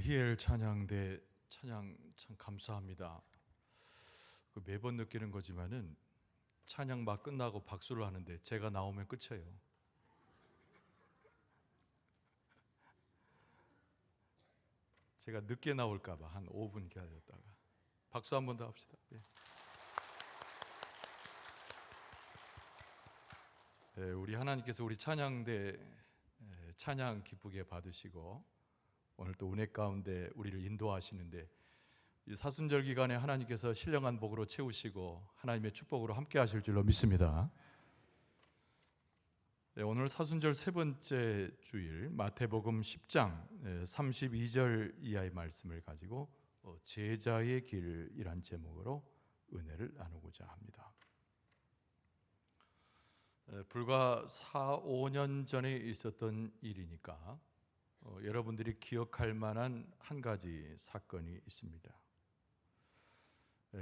희엘 찬양대 찬양 참 감사합니다. 매번 느끼는 거지만은 찬양 막 끝나고 박수를 하는데 제가 나오면 끝이에요. 제가 늦게 나올까 봐 한 5분 기다렸다가 박수 한 번 더 합시다. 우리 하나님께서 우리 찬양대 찬양 기쁘게 받으시고 오늘 또 은혜 가운데 우리를 인도하시는데 이 사순절 기간에 하나님께서 신령한 복으로 채우시고 하나님의 축복으로 함께 하실 줄로 믿습니다. 오늘 사순절 세 번째 주일 마태복음 10장 32절 이하의 말씀을 가지고 제자의 길이란 제목으로 은혜를 나누고자 합니다. 불과 4, 5년 전에 있었던 일이니까 여러분들이 기억할 만한 한 가지 사건이 있습니다.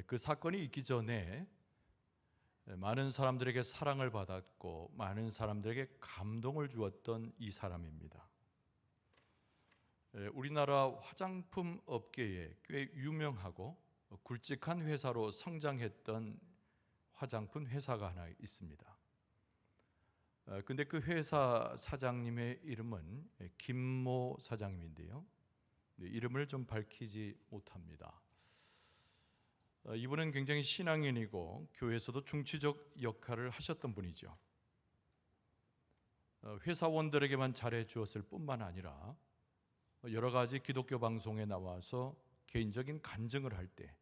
그 사건이 있기 전에 많은 사람들에게 사랑을 받았고 많은 사람들에게 감동을 주었던 이 사람입니다. 우리나라 화장품 업계에 꽤 유명하고 굵직한 회사로 성장했던 화장품 회사가 하나 있습니다. 근데 그 회사 사장님의 이름은 김모 사장님인데요. 이름을 좀 밝히지 못합니다. 이분은 굉장히 신앙인이고 교회에서도 중추적 역할을 하셨던 분이죠. 회사원들에게만 잘해 주었을 뿐만 아니라 여러 가지 기독교 방송에 나와서 개인적인 간증을 할 때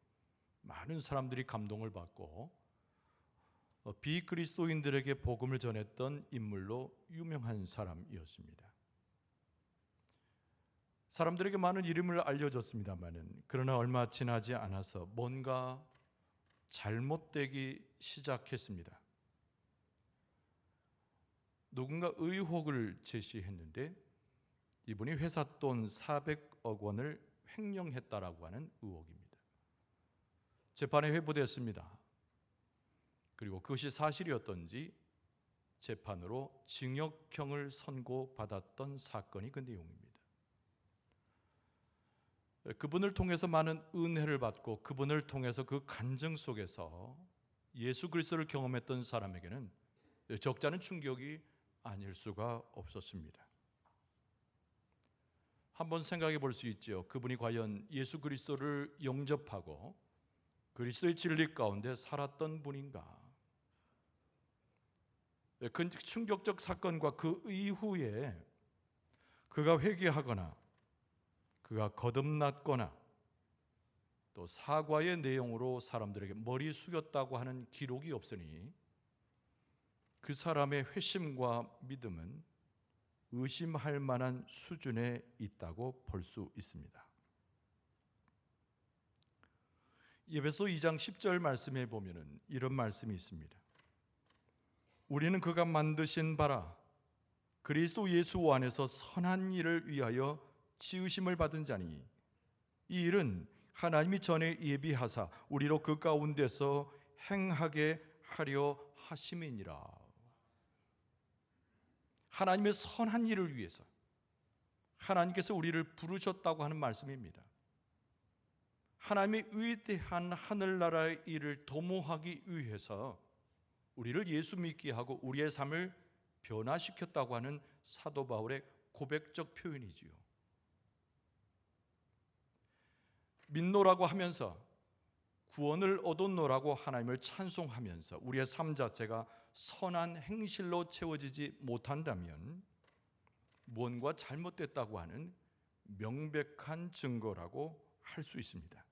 많은 사람들이 감동을 받고 비그리스도인들에게 복음을 전했던 인물로 유명한 사람이었습니다. 사람들에게 많은 이름을 알려줬습니다만은 그러나 얼마 지나지 않아서 뭔가 잘못되기 시작했습니다. 누군가 의혹을 제시했는데 이분이 회사 돈 400억 원을 횡령했다라고 하는 의혹입니다. 재판에 회부됐습니다. 그리고 그것이 사실이었던지 재판으로 징역형을 선고받았던 사건이 그 내용입니다. 그분을 통해서 많은 은혜를 받고 그분을 통해서 그 간증 속에서 예수 그리스도를 경험했던 사람에게는 적지 않은 충격이 아닐 수가 없었습니다. 한번 생각해 볼 수 있죠. 그분이 과연 예수 그리스도를 영접하고 그리스도의 진리 가운데 살았던 분인가? 그 충격적 사건과 그 이후에 그가 회개하거나 그가 거듭났거나 또 사과의 내용으로 사람들에게 머리 숙였다고 하는 기록이 없으니 그 사람의 회심과 믿음은 의심할 만한 수준에 있다고 볼 수 있습니다. 에베소 2장 10절 말씀에 보면은 이런 말씀이 있습니다. 우리는 그가 만드신 바라 그리스도 예수 안에서 선한 일을 위하여 지으심을 받은 자니 이 일은 하나님이 전에 예비하사 우리로 그 가운데서 행하게 하려 하심이니라. 하나님의 선한 일을 위해서 하나님께서 우리를 부르셨다고 하는 말씀입니다. 하나님의 위대한 하늘나라의 일을 도모하기 위해서 우리를 예수 믿게 하고 우리의 삶을 변화시켰다고 하는 사도 바울의 고백적 표현이지요. 믿노라고 하면서 구원을 얻었노라고 하나님을 찬송하면서 우리의 삶 자체가 선한 행실로 채워지지 못한다면 무언가 잘못됐다고 하는 명백한 증거라고 할 수 있습니다.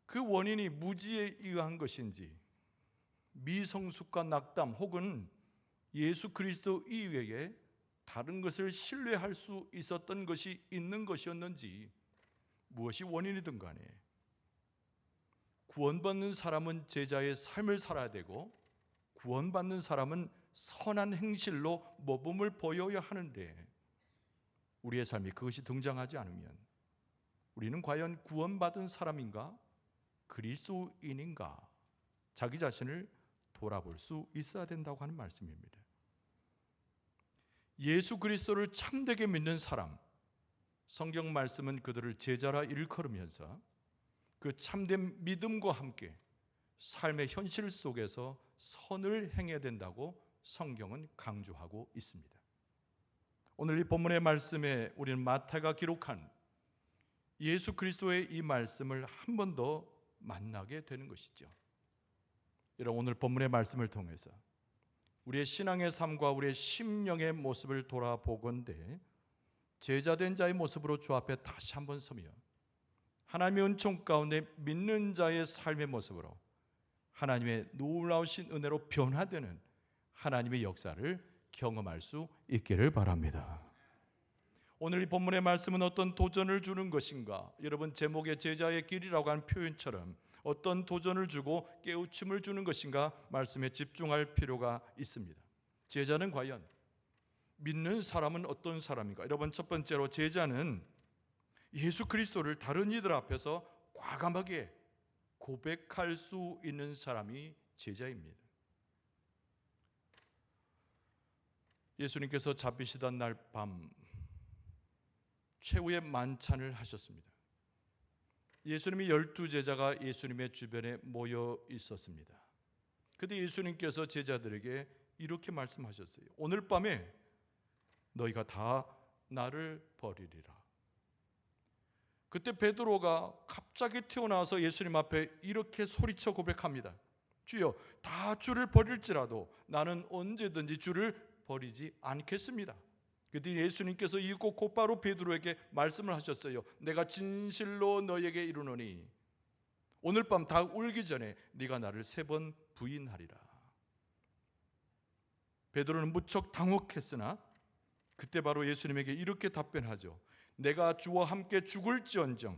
그 원인이 무지에 의한 것인지 미성숙과 낙담 혹은 예수 그리스도 이외에 다른 것을 신뢰할 수 있었던 것이 있는 것이었는지 무엇이 원인이든 간에 구원받는 사람은 제자의 삶을 살아야 되고 구원받는 사람은 선한 행실로 모범을 보여야 하는데 우리의 삶이 그것이 등장하지 않으면 우리는 과연 구원받은 사람인가? 그리스도인인가? 자기 자신을 돌아볼 수 있어야 된다고 하는 말씀입니다. 예수 그리스도를 참되게 믿는 사람, 성경 말씀은 그들을 제자라 일컬으면서 그 참된 믿음과 함께 삶의 현실 속에서 선을 행해야 된다고 성경은 강조하고 있습니다. 오늘 이 본문의 말씀에 우리는 마태가 기록한 예수 그리스도의 이 말씀을 한 번 더 만나게 되는 것이죠. 여러분, 오늘 본문의 말씀을 통해서 우리의 신앙의 삶과 우리의 심령의 모습을 돌아보건대 제자된 자의 모습으로 주 앞에 다시 한번 서며 하나님의 은총 가운데 믿는 자의 삶의 모습으로 하나님의 놀라우신 은혜로 변화되는 하나님의 역사를 경험할 수 있기를 바랍니다. 오늘 이 본문의 말씀은 어떤 도전을 주는 것인가? 여러분, 제목의 제자의 길이라고 하는 표현처럼 어떤 도전을 주고 깨우침을 주는 것인가? 말씀에 집중할 필요가 있습니다. 제자는 과연 믿는 사람은 어떤 사람인가? 여러분, 첫 번째로 제자는 예수 그리스도를 다른 이들 앞에서 과감하게 고백할 수 있는 사람이 제자입니다. 예수님께서 잡히시던 날 밤 최후의 만찬을 하셨습니다. 예수님이 12제자가 예수님의 주변에 모여 있었습니다. 그때 예수님께서 제자들에게 이렇게 말씀하셨어요. 오늘 밤에 너희가 다 나를 버리리라. 그때 베드로가 갑자기 튀어나와서 예수님 앞에 이렇게 소리쳐 고백합니다. 주여, 다 주를 버릴지라도 나는 언제든지 주를 버리지 않겠습니다. 그때 예수님께서 이윽고 곧바로 베드로에게 말씀을 하셨어요. 내가 진실로 너에게 이르노니 오늘 밤 다 울기 전에 네가 나를 3번 부인하리라. 베드로는 무척 당혹했으나 그때 바로 예수님에게 이렇게 답변하죠. 내가 주와 함께 죽을지언정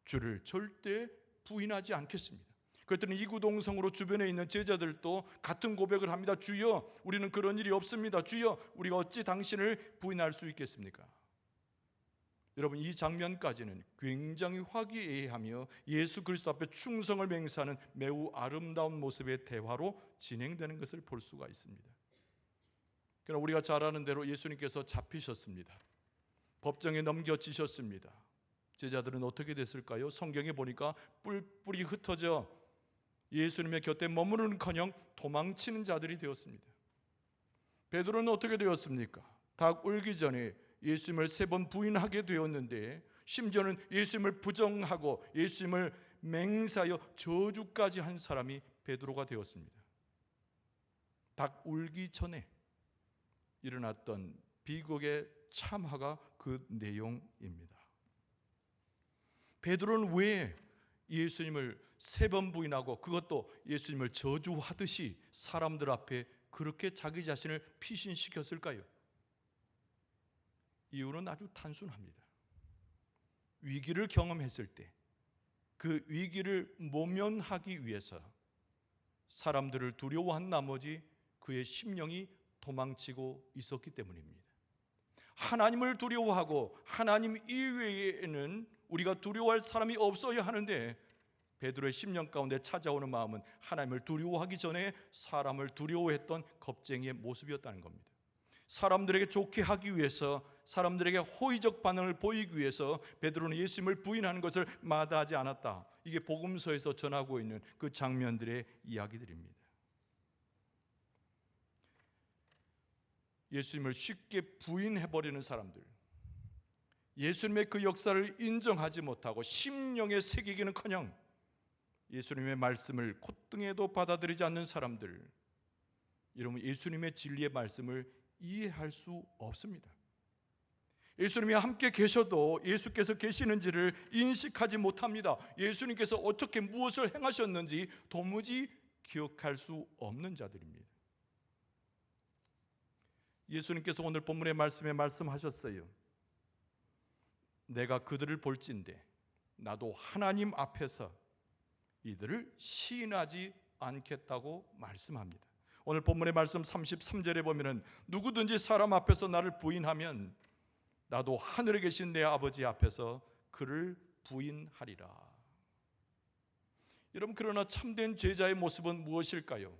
주를 절대 부인하지 않겠습니다. 그랬더니 이구동성으로 주변에 있는 제자들도 같은 고백을 합니다. 주여, 우리는 그런 일이 없습니다. 주여, 우리가 어찌 당신을 부인할 수 있겠습니까? 여러분, 이 장면까지는 굉장히 화기애애하며 예수 그리스도 앞에 충성을 맹세하는 매우 아름다운 모습의 대화로 진행되는 것을 볼 수가 있습니다. 그러나 우리가 잘 아는 대로 예수님께서 잡히셨습니다. 법정에 넘겨지셨습니다. 제자들은 어떻게 됐을까요? 성경에 보니까 뿔뿔이 흩어져 예수님의 곁에 머무르는커녕 도망치는 자들이 되었습니다. 베드로는 어떻게 되었습니까? 닭 울기 전에 예수님을 3번 부인하게 되었는데 심지어는 예수님을 부정하고 예수님을 맹세하여 저주까지 한 사람이 베드로가 되었습니다. 닭 울기 전에 일어났던 비극의 참화가 그 내용입니다. 베드로는 왜 예수님을 3번 부인하고 그것도 예수님을 저주하듯이 사람들 앞에 그렇게 자기 자신을 피신시켰을까요? 이유는 아주 단순합니다. 위기를 경험했을 때 그 위기를 모면하기 위해서 사람들을 두려워한 나머지 그의 심령이 도망치고 있었기 때문입니다. 하나님을 두려워하고 하나님 이외에는 우리가 두려워할 사람이 없어야 하는데 베드로의 심령 가운데 찾아오는 마음은 하나님을 두려워하기 전에 사람을 두려워했던 겁쟁이의 모습이었다는 겁니다. 사람들에게 좋게 하기 위해서, 사람들에게 호의적 반응을 보이기 위해서 베드로는 예수님을 부인하는 것을 마다하지 않았다. 이게 복음서에서 전하고 있는 그 장면들의 이야기들입니다. 예수님을 쉽게 부인해버리는 사람들, 예수님의 그 역사를 인정하지 못하고 심령에 새기기는커녕 예수님의 말씀을 콧등에도 받아들이지 않는 사람들, 여러분, 예수님의 진리의 말씀을 이해할 수 없습니다. 예수님이 함께 계셔도 예수께서 계시는지를 인식하지 못합니다. 예수님께서 어떻게 무엇을 행하셨는지 도무지 기억할 수 없는 자들입니다. 예수님께서 오늘 본문의 말씀에 말씀하셨어요. 내가 그들을 볼진대 나도 하나님 앞에서 이들을 시인하지 않겠다고 말씀합니다. 오늘 본문의 말씀 33절에 보면은 누구든지 사람 앞에서 나를 부인하면 나도 하늘에 계신 내 아버지 앞에서 그를 부인하리라. 여러분, 그러나 참된 제자의 모습은 무엇일까요?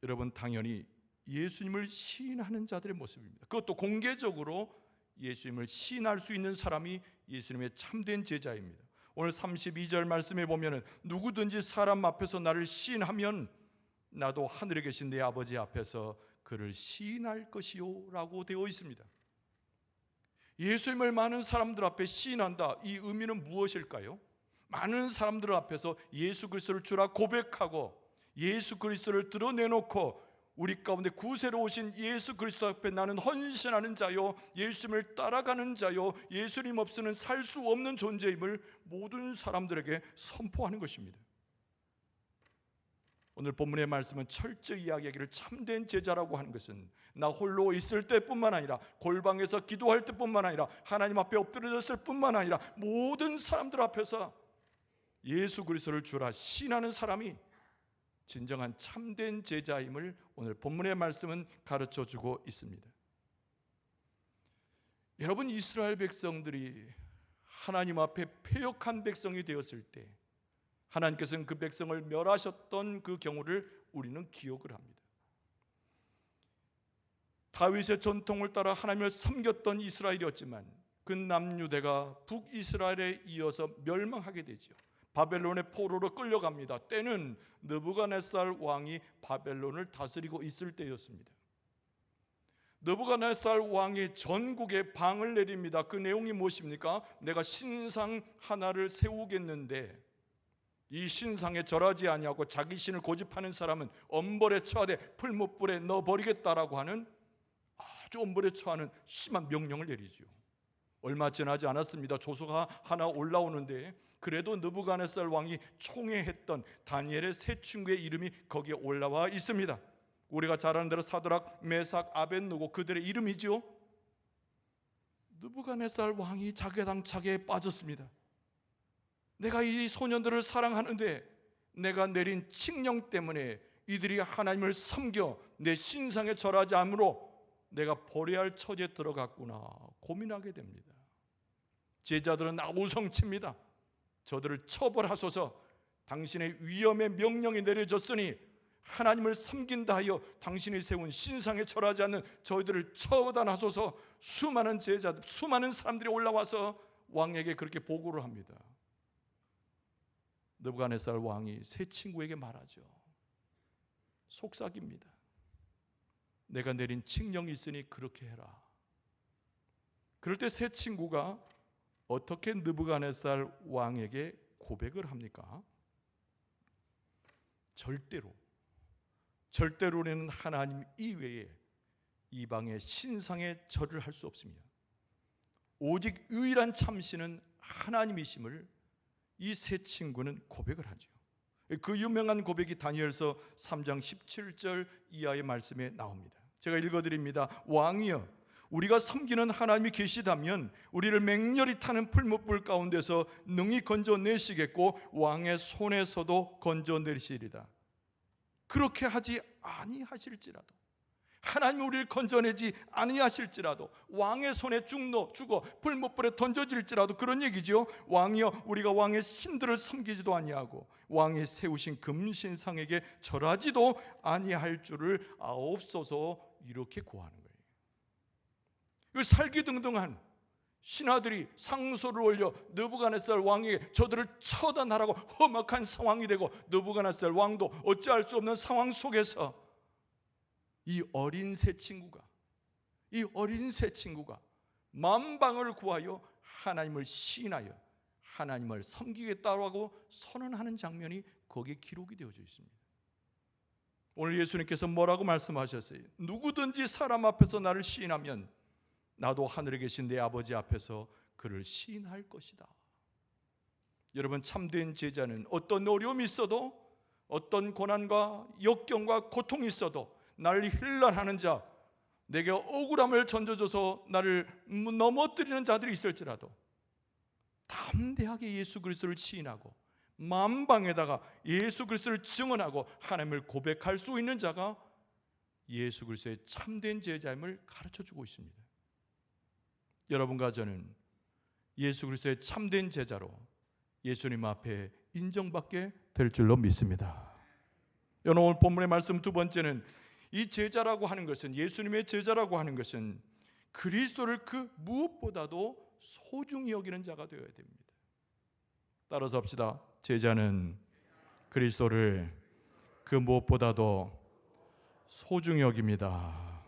여러분, 당연히 예수님을 시인하는 자들의 모습입니다. 그것도 공개적으로 예수님을 시인할 수 있는 사람이 예수님의 참된 제자입니다. 오늘 32절 말씀에 보면은 누구든지 사람 앞에서 나를 시인하면 나도 하늘에 계신 내 아버지 앞에서 그를 시인할 것이요 라고 되어 있습니다. 예수님을 많은 사람들 앞에 시인한다. 이 의미는 무엇일까요? 많은 사람들 앞에서 예수 그리스도를 주라 고백하고 예수 그리스도를 드러내놓고 우리 가운데 구세로 오신 예수 그리스도 앞에 나는 헌신하는 자요, 예수님을 따라가는 자요, 예수님 없이는 살 수 없는 존재임을 모든 사람들에게 선포하는 것입니다. 오늘 본문의 말씀은 철저히 이야기하기를 참된 제자라고 하는 것은 나 홀로 있을 때뿐만 아니라 골방에서 기도할 때뿐만 아니라 하나님 앞에 엎드려졌을 뿐만 아니라 모든 사람들 앞에서 예수 그리스도를 주라 시인하는 사람이 진정한 참된 제자임을 오늘 본문의 말씀은 가르쳐주고 있습니다. 여러분, 이스라엘 백성들이 하나님 앞에 패역한 백성이 되었을 때 하나님께서는 그 백성을 멸하셨던 그 경우를 우리는 기억을 합니다. 다윗의 전통을 따라 하나님을 섬겼던 이스라엘이었지만 그 남유대가 북이스라엘에 이어서 멸망하게 되죠. 바벨론의 포로로 끌려갑니다. 때는 느부갓네살 왕이 바벨론을 다스리고 있을 때였습니다. 느부갓네살 왕이 전국에 방을 내립니다. 그 내용이 무엇입니까? 내가 신상 하나를 세우겠는데 이 신상에 절하지 아니하고 자기 신을 고집하는 사람은 엄벌에 처하되 풀무불에 넣어버리겠다라고 하는 아주 엄벌에 처하는 심한 명령을 내리죠. 얼마 지나지 않았습니다. 조서가 하나 올라오는데 그래도 느부갓네살 왕이 총애했던 다니엘의 세 친구의 이름이 거기에 올라와 있습니다. 우리가 잘 아는 대로 사드락, 메삭, 아벳느고 그들의 이름이죠. 느부갓네살 왕이 자괴당착에 빠졌습니다. 내가 이 소년들을 사랑하는데 내가 내린 칙령 때문에 이들이 하나님을 섬겨 내 신상에 절하지 않으므로 내가 버려야 할 처지에 들어갔구나 고민하게 됩니다. 제자들은 아우성칩니다. 저들을 처벌하소서. 당신의 위엄의 명령이 내려졌으니 하나님을 섬긴다 하여 당신이 세운 신상에 절하지 않는 저희들을 처단하소서. 수많은 제자들, 수많은 사람들이 올라와서 왕에게 그렇게 보고를 합니다. 느부갓네살 왕이 세 친구에게 말하죠. 속삭입니다. 내가 내린 칙령이 있으니 그렇게 해라. 그럴 때 세 친구가 어떻게 느부갓네살 왕에게 고백을 합니까? 절대로는 하나님 이외에 이방의 신상에 절을 할 수 없습니다. 오직 유일한 참신은 하나님이심을 이 세 친구는 고백을 하죠. 그 유명한 고백이 다니엘서 3장 17절 이하의 말씀에 나옵니다. 제가 읽어드립니다. 왕이여, 우리가 섬기는 하나님이 계시다면 우리를 맹렬히 타는 풀무불 가운데서 능히 건져내시겠고 왕의 손에서도 건져내시리다. 그렇게 하지 아니하실지라도, 하나님이 우리를 건져내지 아니하실지라도, 왕의 손에 죽어 풀무불에 던져질지라도, 그런 얘기죠. 왕이여, 우리가 왕의 신들을 섬기지도 아니하고 왕이 세우신 금신상에게 절하지도 아니할 줄을 아옵소서. 이렇게 고하는 거예요. 그 살기등등한 신하들이 상소를 올려 느부갓네살 왕에게 저들을 처단하라고 험악한 상황이 되고, 느부갓네살 왕도 어찌할 수 없는 상황 속에서 이 어린 새 친구가 만방을 구하여 하나님을 시인하여 하나님을 섬기겠다고 하고 선언하는 장면이 거기에 기록이 되어져 있습니다. 오늘 예수님께서 뭐라고 말씀하셨어요? 누구든지 사람 앞에서 나를 시인하면 나도 하늘에 계신 내 아버지 앞에서 그를 시인할 것이다. 여러분, 참된 제자는 어떤 어려움이 있어도, 어떤 고난과 역경과 고통이 있어도, 나를 힐난하는 자, 내게 억울함을 던져줘서 나를 넘어뜨리는 자들이 있을지라도 담대하게 예수 그리스도를 시인하고 만방에다가 예수 그리스도를 증언하고 하나님을 고백할 수 있는 자가 예수 그리스도의 참된 제자임을 가르쳐주고 있습니다. 여러분과 저는 예수 그리스도의 참된 제자로 예수님 앞에 인정받게 될 줄로 믿습니다. 오늘 본문의 말씀 두 번째는 이 제자라고 하는 것은, 예수님의 제자라고 하는 것은 그리스도를 그 무엇보다도 소중히 여기는 자가 되어야 됩니다. 따라서 합시다. 제자는 그리스도를 그 무엇보다도 소중히 여깁니다.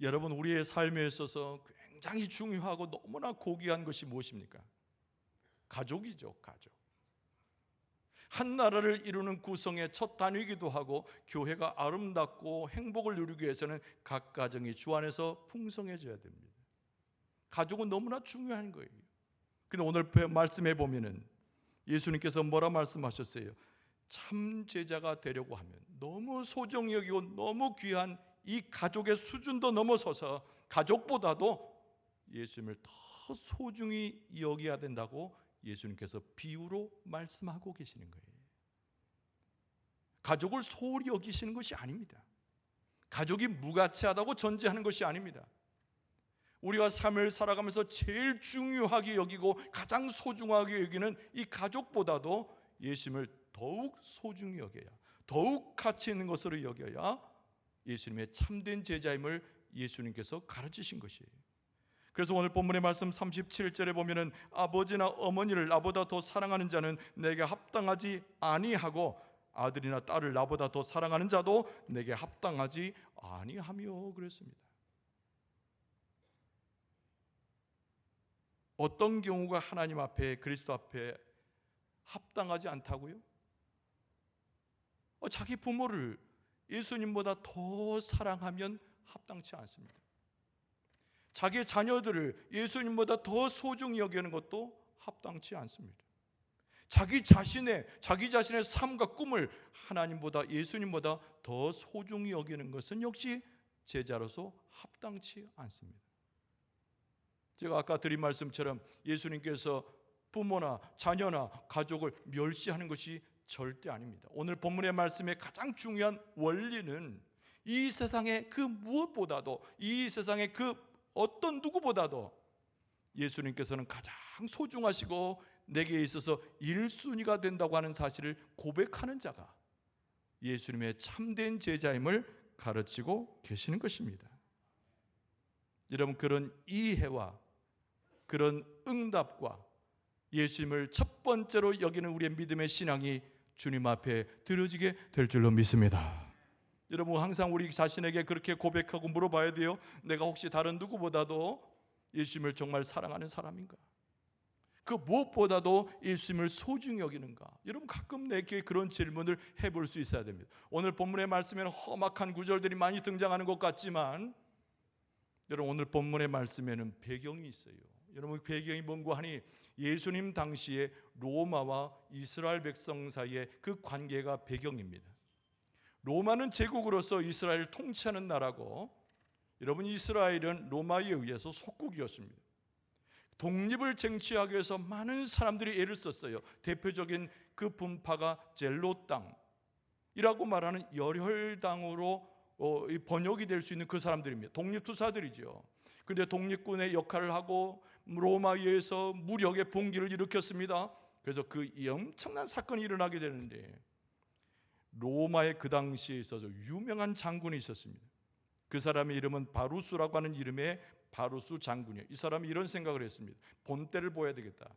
여러분, 우리의 삶에 있어서 굉장히 중요하고 너무나 고귀한 것이 무엇입니까? 가족이죠. 가족. 한 나라를 이루는 구성의 첫 단위이기도 하고, 교회가 아름답고 행복을 누리기 위해서는 각 가정이 주 안에서 풍성해져야 됩니다. 가족은 너무나 중요한 거예요. 근데 오늘 말씀해 보면은 예수님께서 뭐라 말씀하셨어요? 참 제자가 되려고 하면 너무 소중히 여기고 너무 귀한 이 가족의 수준도 넘어서서 가족보다도 예수님을 더 소중히 여겨야 된다고 예수님께서 비유로 말씀하고 계시는 거예요. 가족을 소홀히 여기시는 것이 아닙니다. 가족이 무가치하다고 전제하는 것이 아닙니다. 우리가 삶을 살아가면서 제일 중요하게 여기고 가장 소중하게 여기는 이 가족보다도 예수님을 더욱 소중히 여겨야, 더욱 가치 있는 것으로 여겨야 예수님의 참된 제자임을 예수님께서 가르치신 것이에요. 그래서 오늘 본문의 말씀 37절에 보면은 아버지나 어머니를 나보다 더 사랑하는 자는 내게 합당하지 아니하고 아들이나 딸을 나보다 더 사랑하는 자도 내게 합당하지 아니하며 그랬습니다. 어떤 경우가 하나님 앞에, 그리스도 앞에 합당하지 않다고요? 자기 부모를 예수님보다 더 사랑하면 합당치 않습니다. 자기의 자녀들을 예수님보다 더 소중히 여기는 것도 합당치 않습니다. 자기 자신의 삶과 꿈을 하나님보다, 예수님보다 더 소중히 여기는 것은 역시 제자로서 합당치 않습니다. 제가 아까 드린 말씀처럼 예수님께서 부모나 자녀나 가족을 멸시하는 것이 절대 아닙니다. 오늘 본문의 말씀의 가장 중요한 원리는 이 세상의 그 무엇보다도, 이 세상의 그 어떤 누구보다도 예수님께서는 가장 소중하시고 내게 있어서 1순위가 된다고 하는 사실을 고백하는 자가 예수님의 참된 제자임을 가르치고 계시는 것입니다. 여러분, 그런 이해와 그런 응답과 예수님을 첫 번째로 여기는 우리의 믿음의 신앙이 주님 앞에 드려지게 될 줄로 믿습니다. 여러분, 항상 우리 자신에게 그렇게 고백하고 물어봐야 돼요. 내가 혹시 다른 누구보다도 예수님을 정말 사랑하는 사람인가? 그 무엇보다도 예수님을 소중히 여기는가? 여러분, 가끔 내게 그런 질문을 해볼 수 있어야 됩니다. 오늘 본문의 말씀에는 험악한 구절들이 많이 등장하는 것 같지만 여러분, 오늘 본문의 말씀에는 배경이 있어요. 여러분, 배경이 뭔고 하니 예수님 당시에 로마와 이스라엘 백성 사이의 그 관계가 배경입니다. 로마는 제국으로서 이스라엘을 통치하는 나라고, 여러분, 이스라엘은 로마에 의해서 속국이었습니다. 독립을 쟁취하기 위해서 많은 사람들이 애를 썼어요. 대표적인 그 분파가 젤로 땅이라고 말하는 열혈당으로 번역이 될 수 있는 그 사람들입니다. 독립투사들이죠. 그런데 독립군의 역할을 하고 로마에 의해서 무력의 봉기를 일으켰습니다. 그래서 그 엄청난 사건이 일어나게 되는데, 로마에 그 당시에 있어서 유명한 장군이 있었습니다. 그 사람의 이름은 바루스라고 하는 이름의 바루스 장군이에요. 이 사람이 이런 생각을 했습니다. 본때를 보여야 되겠다.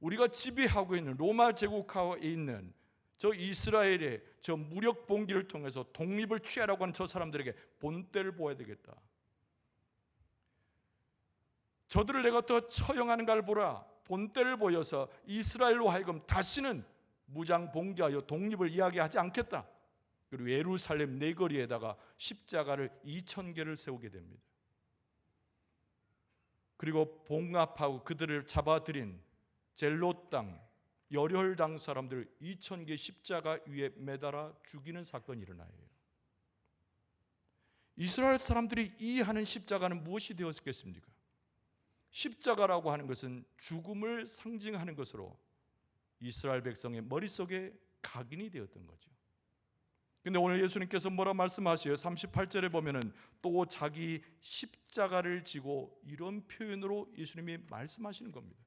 우리가 지배하고 있는 로마 제국하에 있는 저 이스라엘의 저 무력 봉기를 통해서 독립을 취하라고 하는 저 사람들에게 본때를 보여야 되겠다. 저들을 내가 더 처형하는가를 보라. 본때를 보여서 이스라엘로 하여금 다시는 무장 봉기하여 독립을 이야기하지 않겠다. 그리고 예루살렘 내거리에다가 십자가를 2000개를 세우게 됩니다. 그리고 봉합하고 그들을 잡아들인 젤로 땅, 열혈당 사람들 2000개 십자가 위에 매달아 죽이는 사건이 일어나요. 이스라엘 사람들이 이해하는 십자가는 무엇이 되었겠습니까? 십자가라고 하는 것은 죽음을 상징하는 것으로 이스라엘 백성의 머릿속에 각인이 되었던 거죠. 근데 오늘 예수님께서 뭐라 말씀하세요? 38절에 보면은 또 자기 십자가를 지고, 이런 표현으로 예수님이 말씀하시는 겁니다.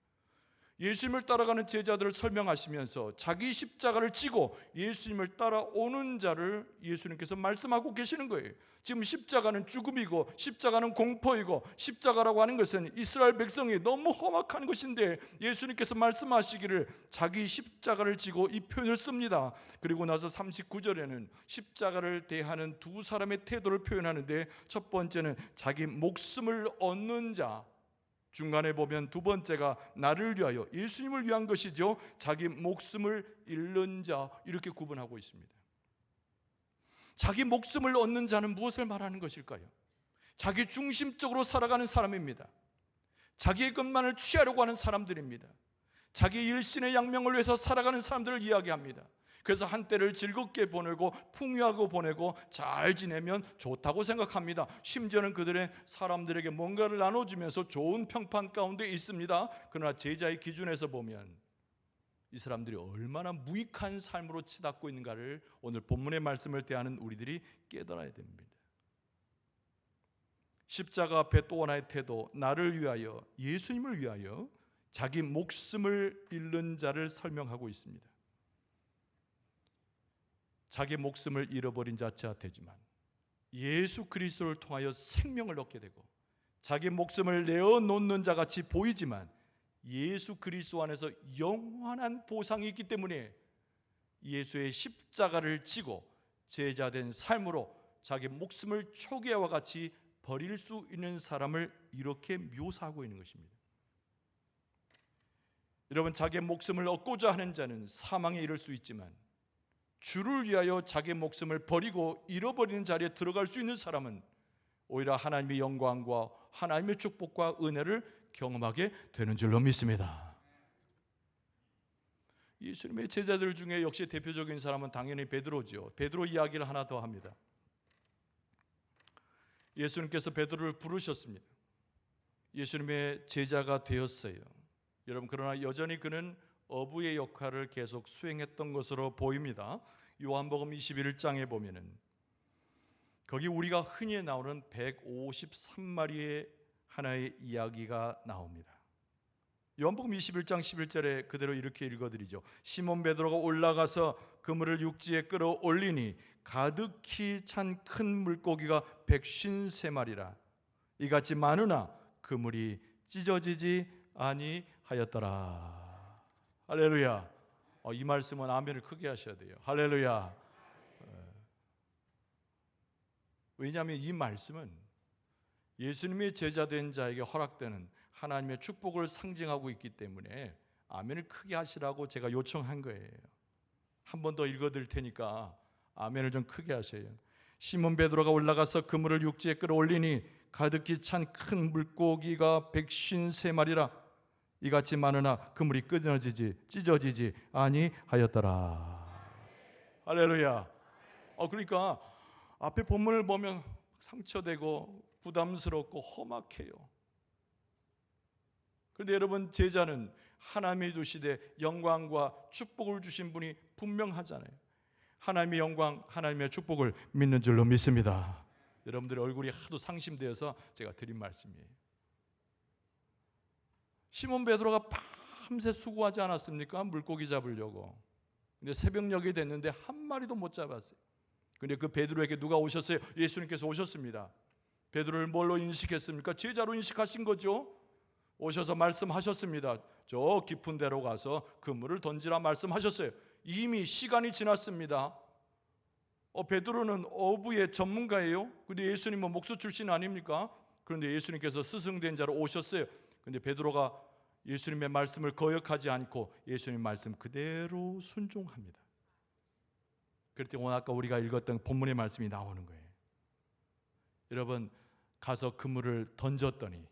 예수님을 따라가는 제자들을 설명하시면서 자기 십자가를 지고 예수님을 따라오는 자를 예수님께서 말씀하고 계시는 거예요. 지금 십자가는 죽음이고 십자가는 공포이고 십자가라고 하는 것은 이스라엘 백성이 너무 험악한 것인데 예수님께서 말씀하시기를 자기 십자가를 지고 이 표현을 씁니다. 그리고 나서 39절에는 십자가를 대하는 두 사람의 태도를 표현하는데, 첫 번째는 자기 목숨을 얻는 자, 중간에 보면 두 번째가 나를 위하여, 예수님을 위한 것이죠. 자기 목숨을 잃는 자, 이렇게 구분하고 있습니다. 자기 목숨을 얻는 자는 무엇을 말하는 것일까요? 자기 중심적으로 살아가는 사람입니다. 자기의 것만을 취하려고 하는 사람들입니다. 자기 일신의 양명을 위해서 살아가는 사람들을 이야기합니다. 그래서 한때를 즐겁게 보내고 풍요하고 보내고 잘 지내면 좋다고 생각합니다. 심지어는 그들의 사람들에게 뭔가를 나눠주면서 좋은 평판 가운데 있습니다. 그러나 제자의 기준에서 보면 이 사람들이 얼마나 무익한 삶으로 치닫고 있는가를 오늘 본문의 말씀을 대하는 우리들이 깨달아야 됩니다. 십자가 앞에 또 하나의 태도, 나를 위하여, 예수님을 위하여 자기 목숨을 잃는 자를 설명하고 있습니다. 자기 목숨을 잃어버린 자체가 되지만 예수 그리스도를 통하여 생명을 얻게 되고, 자기 목숨을 내어놓는 자같이 보이지만 예수 그리스도 안에서 영원한 보상이 있기 때문에 예수의 십자가를 지고 제자된 삶으로 자기 목숨을 초기와 같이 버릴 수 있는 사람을 이렇게 묘사하고 있는 것입니다. 여러분, 자기의 목숨을 얻고자 하는 자는 사망에 이를 수 있지만 주를 위하여 자기 목숨을 버리고 잃어버리는 자리에 들어갈 수 있는 사람은 오히려 하나님의 영광과 하나님의 축복과 은혜를 경험하게 되는 줄로 믿습니다. 예수님의 제자들 중에 역시 대표적인 사람은 당연히 베드로죠. 베드로 이야기를 하나 더 합니다. 예수님께서 베드로를 부르셨습니다. 예수님의 제자가 되었어요. 여러분, 그러나 여전히 그는 어부의 역할을 계속 수행했던 것으로 보입니다. 요한복음 21장에 보면은 거기 우리가 흔히 나오는 153마리의 하나의 이야기가 나옵니다. 요한복음 21장 11절에 그대로 이렇게 읽어드리죠. 시몬 베드로가 올라가서 그물을 육지에 끌어올리니 가득히 찬 큰 물고기가 153마리라. 이같이 많으나 그물이 찢어지지 아니하였더라. 할렐루야. 이 말씀은 아멘을 크게 하셔야 돼요. 할렐루야. 왜냐하면 이 말씀은 예수님의 제자된 자에게 허락되는 하나님의 축복을 상징하고 있기 때문에 아멘을 크게 하시라고 제가 요청한 거예요. 한 번 더 읽어드릴 테니까 아멘을 좀 크게 하세요. 시몬 베드로가 올라가서 그물을 육지에 끌어올리니 가득히 찬 큰 물고기가 153마리라. 이같이 많으나 그물이 끊어지지 찢어지지 아니하였더라. 할렐루야. 그러니까 앞에 본문을 보면 상처되고 부담스럽고 험악해요. 그런데 여러분, 제자는 하나님이 주시되 영광과 축복을 주신 분이 분명하잖아요. 하나님의 영광, 하나님의 축복을 믿는 줄로 믿습니다. 여러분들의 얼굴이 하도 상심되어서 제가 드린 말씀이에요. 시몬 베드로가 밤새 수고하지 않았습니까? 물고기 잡으려고. 근데 새벽녘이 됐는데 한 마리도 못 잡았어요. 근데 그 베드로에게 누가 오셨어요? 예수님께서 오셨습니다. 베드로를 뭘로 인식했습니까? 제자로 인식하신 거죠. 오셔서 말씀하셨습니다. 저 깊은 데로 가서 그물을 던지라 말씀하셨어요. 이미 시간이 지났습니다. 베드로는 어부의 전문가예요. 근데 예수님은 목수 출신 아닙니까? 그런데 예수님께서 스승된 자로 오셨어요. 근데 베드로가 예수님의 말씀을 거역하지 않고 예수님 말씀 그대로 순종합니다. 그럴 때 오늘 아까 우리가 읽었던 본문의 말씀이 나오는 거예요. 여러분, 가서 그물을 던졌더니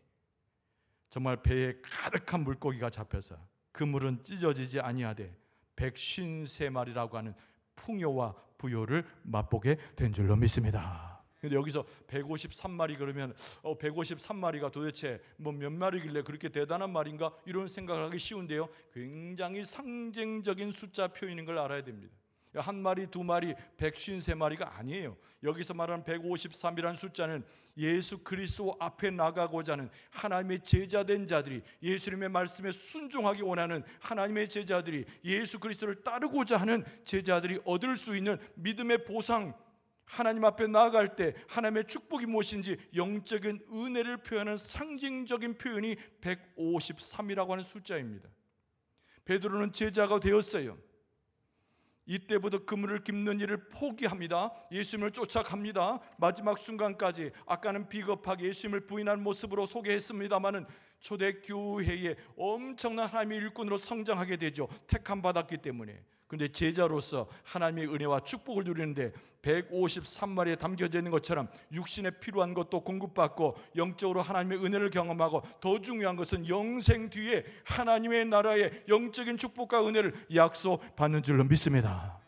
정말 배에 가득한 물고기가 잡혀서 그물은 찢어지지 아니하되 153마리라고 하는 풍요와 부요를 맛보게 된 줄로 믿습니다. 근데 여기서 153마리 그러면 153마리가 도대체 몇 마리길래 그렇게 대단한 말인가, 이런 생각을 하기 쉬운데요, 굉장히 상징적인 숫자 표현인 걸 알아야 됩니다. 한 마리, 두 마리, 153마리가 아니에요. 여기서 말하는 153이라는 숫자는 예수 그리스도 앞에 나가고자 하는 하나님의 제자된 자들이, 예수님의 말씀에 순종하기 원하는 하나님의 제자들이, 예수 그리스도를 따르고자 하는 제자들이 얻을 수 있는 믿음의 보상, 하나님 앞에 나아갈 때 하나님의 축복이 무엇인지 영적인 은혜를 표현하는 상징적인 표현이 153이라고 하는 숫자입니다. 베드로는 제자가 되었어요. 이때부터 그물을 깁는 일을 포기합니다. 예수님을 쫓아갑니다. 마지막 순간까지 아까는 비겁하게 예수님을 부인한 모습으로 소개했습니다마는 초대교회에 엄청난 하나님의 일꾼으로 성장하게 되죠. 택함 받았기 때문에. 그런데 제자로서 하나님의 은혜와 축복을 누리는데 153마리에 담겨져 있는 것처럼 육신에 필요한 것도 공급받고 영적으로 하나님의 은혜를 경험하고, 더 중요한 것은 영생 뒤에 하나님의 나라의 영적인 축복과 은혜를 약속받는 줄로 믿습니다.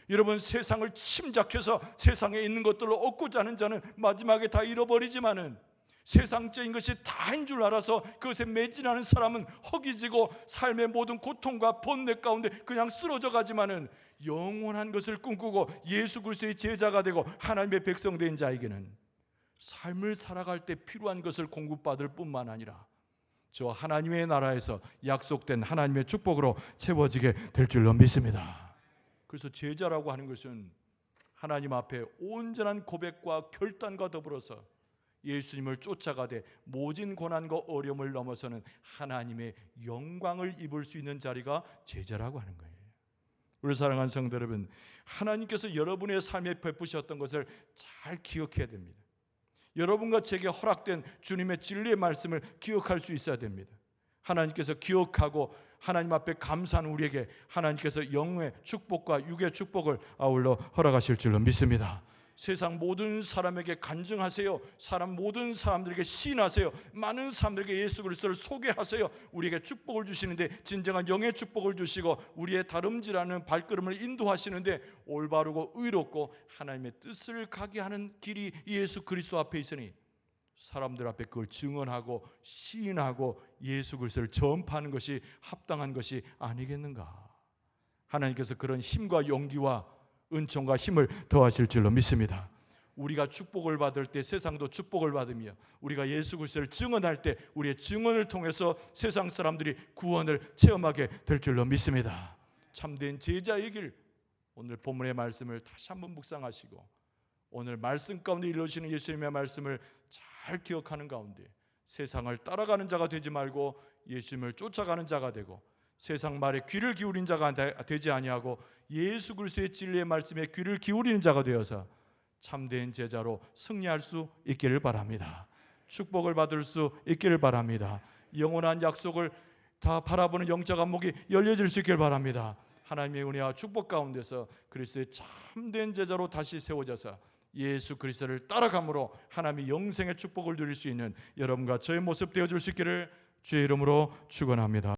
여러분, 세상을 침략해서 세상에 있는 것들로 얻고자 하는 자는 마지막에 다 잃어버리지만은, 세상적인 것이 다인 줄 알아서 그것에 매진하는 사람은 허기지고 삶의 모든 고통과 번뇌 가운데 그냥 쓰러져 가지만은, 영원한 것을 꿈꾸고 예수 그리스도의 제자가 되고 하나님의 백성 된 자에게는 삶을 살아갈 때 필요한 것을 공급받을 뿐만 아니라 저 하나님의 나라에서 약속된 하나님의 축복으로 채워지게 될 줄로 믿습니다. 그래서 제자라고 하는 것은 하나님 앞에 온전한 고백과 결단과 더불어서 예수님을 쫓아가되 모진 고난과 어려움을 넘어서는 하나님의 영광을 입을 수 있는 자리가 제자라고 하는 거예요. 우리 사랑하는 성도 여러분, 하나님께서 여러분의 삶에 베푸셨던 것을 잘 기억해야 됩니다. 여러분과 제게 허락된 주님의 진리의 말씀을 기억할 수 있어야 됩니다. 하나님께서 기억하고 하나님 앞에 감사한 우리에게 하나님께서 영의 축복과 육의 축복을 아울러 허락하실 줄로 믿습니다. 세상 모든 사람에게 간증하세요. 모든 사람들에게 시인하세요. 많은 사람들에게 예수 그리스도를 소개하세요. 우리에게 축복을 주시는데, 진정한 영의 축복을 주시고 우리의 다름질하는 발걸음을 인도하시는데, 올바르고 의롭고 하나님의 뜻을 가게 하는 길이 예수 그리스도 앞에 있으니 사람들 앞에 그걸 증언하고 시인하고 예수 그리스도를 전파하는 것이 합당한 것이 아니겠는가. 하나님께서 그런 힘과 용기와 은총과 힘을 더하실 줄로 믿습니다. 우리가 축복을 받을 때 세상도 축복을 받으며, 우리가 예수 그리스도를 증언할 때 우리의 증언을 통해서 세상 사람들이 구원을 체험하게 될 줄로 믿습니다. 참된 제자의 길, 오늘 본문의 말씀을 다시 한번 묵상하시고 오늘 말씀 가운데 이루어지는 예수님의 말씀을 잘 기억하는 가운데 세상을 따라가는 자가 되지 말고 예수님을 쫓아가는 자가 되고, 세상 말에 귀를 기울인 자가 되지 아니하고 예수 그리스도의 진리의 말씀에 귀를 기울이는 자가 되어서 참된 제자로 승리할 수 있기를 바랍니다. 축복을 받을 수 있기를 바랍니다. 영원한 약속을 다 바라보는 영적 안목이 열려질 수 있기를 바랍니다. 하나님의 은혜와 축복 가운데서 그리스도의 참된 제자로 다시 세워져서 예수 그리스도를 따라감으로 하나님의 영생의 축복을 누릴 수 있는 여러분과 저의 모습 되어줄 수 있기를 주의 이름으로 축원합니다.